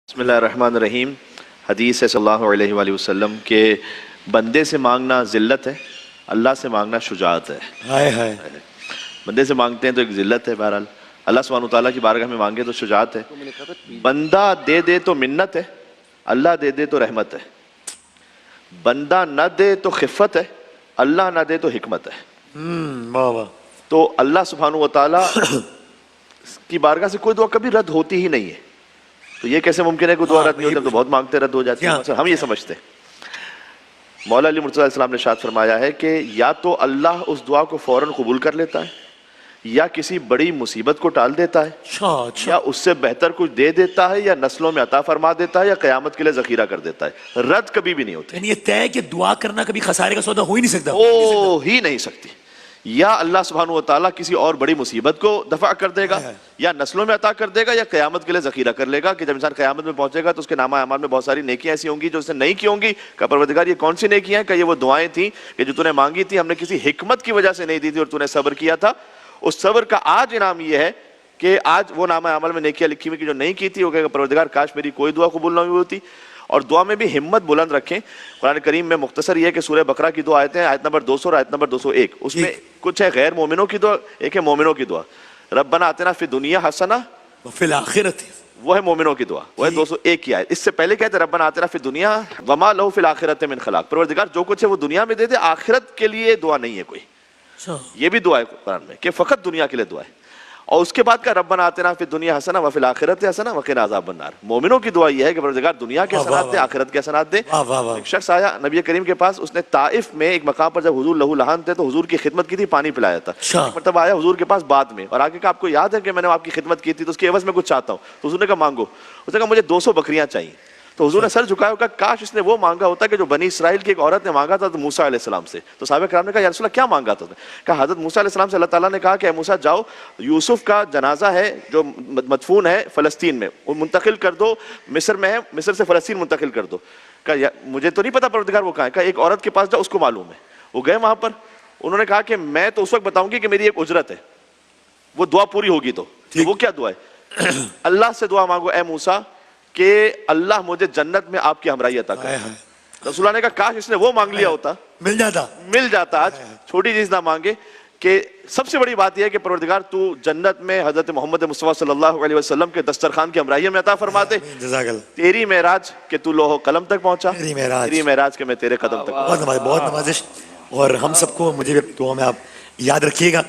بسم اللہ الرحمن الرحیم۔ حدیث ہے صلی اللہ علیہ وآلہ وسلم کہ بندے سے مانگنا ذلت ہے، اللہ سے مانگنا شجاعت ہے۔ ہائے ہائے، بندے سے مانگتے ہیں تو ایک ذلت ہے، بہرحال اللہ سبحانہ وتعالیٰ کی بارگاہ میں مانگے تو شجاعت ہے۔ بندہ دے دے تو منت ہے، اللہ دے دے تو رحمت ہے۔ بندہ نہ دے تو خفت ہے، اللہ نہ دے تو حکمت ہے۔ واہ واہ، تو اللہ سبحانہ وتعالیٰ کی بارگاہ سے کوئی دعا کبھی رد ہوتی ہی نہیں ہے۔ تو یہ کیسے ممکن ہے کہ دعا رد نہیں ہوتی؟ تو بہت مانگتے رد ہو جاتی ہے۔ ہم یہ سمجھتے ہیں، مولا علی مرتضیٰ علیہ السلام نے ارشاد فرمایا ہے کہ یا تو اللہ اس دعا کو فوراً قبول کر لیتا ہے، یا کسی بڑی مصیبت کو ٹال دیتا ہے، یا اس سے بہتر کچھ دے دیتا ہے، یا نسلوں میں عطا فرما دیتا ہے، یا قیامت کے لیے ذخیرہ کر دیتا ہے۔ رد کبھی بھی نہیں ہوتی، یعنی یہ طے کہ دعا کرنا کبھی خسارے کا سودا ہو ہی نہیں سکتا، ہو ہی نہیں سکتی۔ یا اللہ سبحانہ وتعالیٰ کسی اور بڑی مصیبت کو دفع کر دے گا، یا نسلوں میں عطا کر دے گا، یا قیامت کے لیے ذخیرہ کر لے گا کہ جب انسان قیامت میں پہنچے گا تو اس کے نامہ اعمال میں بہت ساری نیکیاں ایسی ہوں گی جو اس نے نہیں کی ہوں گی۔ کہ پروردگار یہ کون سی نیکیاں ہیں؟ کہ یہ وہ دعائیں تھیں کہ جو تو نے مانگی تھی، ہم نے کسی حکمت کی وجہ سے نہیں دی تھی اور تو نے صبر کیا تھا۔ اس صبر کا آج انعام یہ ہے کہ آج وہ نامہ اعمال میں نیکیاں لکھی ہوئی کہ جو نہیں کی تھی، وہ کہے گا پروردگار کاش میری کوئی دعا قبول نہ ہوئی ہوتی۔ اور دعا میں بھی ہمت بلند رکھیں۔ قرآن کریم میں مختصر یہ ہے کہ سورہ بقرہ کی دو آیتیں ہیں، آیت نمبر 200 اور آیت نمبر 201، اس میں کچھ ہے غیر مومنوں کی دعا، ایک ہے مومنوں کی دعا۔ ربنا آتنا فی الدنیا حسنہ وفی الآخرت، وہ ہے مومنوں کی دعا، وہ ہے 201 کی آیت۔ اس سے پہلے کہتے ہیں ربنا آتنا فی الدنیا وما لہ فی الآخرۃ من خلاق، پروردگار جو کچھ ہے وہ دنیا میں دے دے، آخرت کے لیے دعا نہیں ہے کوئی۔ یہ بھی دعا ہے قرآن میں کہ فقط دنیا کے لیے دعا ہے۔ اور اس کے بعد کا ربنا آتنا فی الدنیا حسنہ وفی الآخرۃ حسنہ وقنا عذاب النار، مومنوں کی دعا یہ ہے کہ پروردگار دنیا کے حسنات دے، آخرت کے حسنات دے۔ ایک شخص آیا نبی کریم کے پاس، اس نے طائف میں ایک مقام پر جب حضور لہو لہان تھے تو حضور کی خدمت کی تھی، پانی پلایا تھا۔ ایک مرتبہ آیا حضور کے پاس بعد میں اور آگے کہا آپ کو یاد ہے کہ میں نے آپ کی خدمت کی تھی، تو اس کے عوض میں کچھ چاہتا ہوں۔ تو حضور نے کہا مانگو۔ اس نے کہا مجھے 200 بکریاں چاہیے۔ تو حضور نے سر جھکایا اور کہا کاش اس نے وہ مانگا ہوتا کہ جو بنی اسرائیل کی ایک عورت نے مانگا تھا تو موسیٰ علیہ السلام سے۔ تو صحابہ کرام نے کہا یا رسول اللہ کیا مانگا تھا؟ کہا حضرت موسیٰ علیہ السلام سے اللہ تعالیٰ نے کہا کہ اے موسیٰ جاؤ، یوسف کا جنازہ ہے جو مدفون ہے فلسطین میں، وہ منتقل کر دو، مصر میں ہے، مصر سے فلسطین منتقل کر دو۔ کہا مجھے تو نہیں پتا پروردگار وہ کہاں ہے۔ کہا ایک عورت کے پاس جاؤ، اس کو معلوم ہے۔ وہ گئے وہاں پر، انہوں نے کہا کہ میں تو اس وقت بتاؤں گی کہ میری ایک اجرت ہے، وہ دعا پوری ہوگی تو وہ کیا دعا ہے؟ اللہ سے دعا مانگو اے موسیٰ کہ اللہ مجھے جنت میں آپ کی ہمراہی عطا کرے۔ رسول اللہ نے کہا کاش اس نے وہ مانگ لیا ہوتا، مل جاتا۔ آج چھوٹی چیز نہ مانگے، کہ سب سے بڑی بات یہ ہے کہ پروردگار تو جنت میں حضرت محمد مصطفیٰ صلی اللہ علیہ وسلم کے دسترخوان کی ہمراہی میں عطا فرما دے۔ تیری معراج کہ تو لوح و قلم تک پہنچا، تیری معراج کہ میں تیرے قدم تک پہنچا۔ بہت نوازش، اور ہم سب کو مجھے دعا میں آپ یاد رکھیے گا۔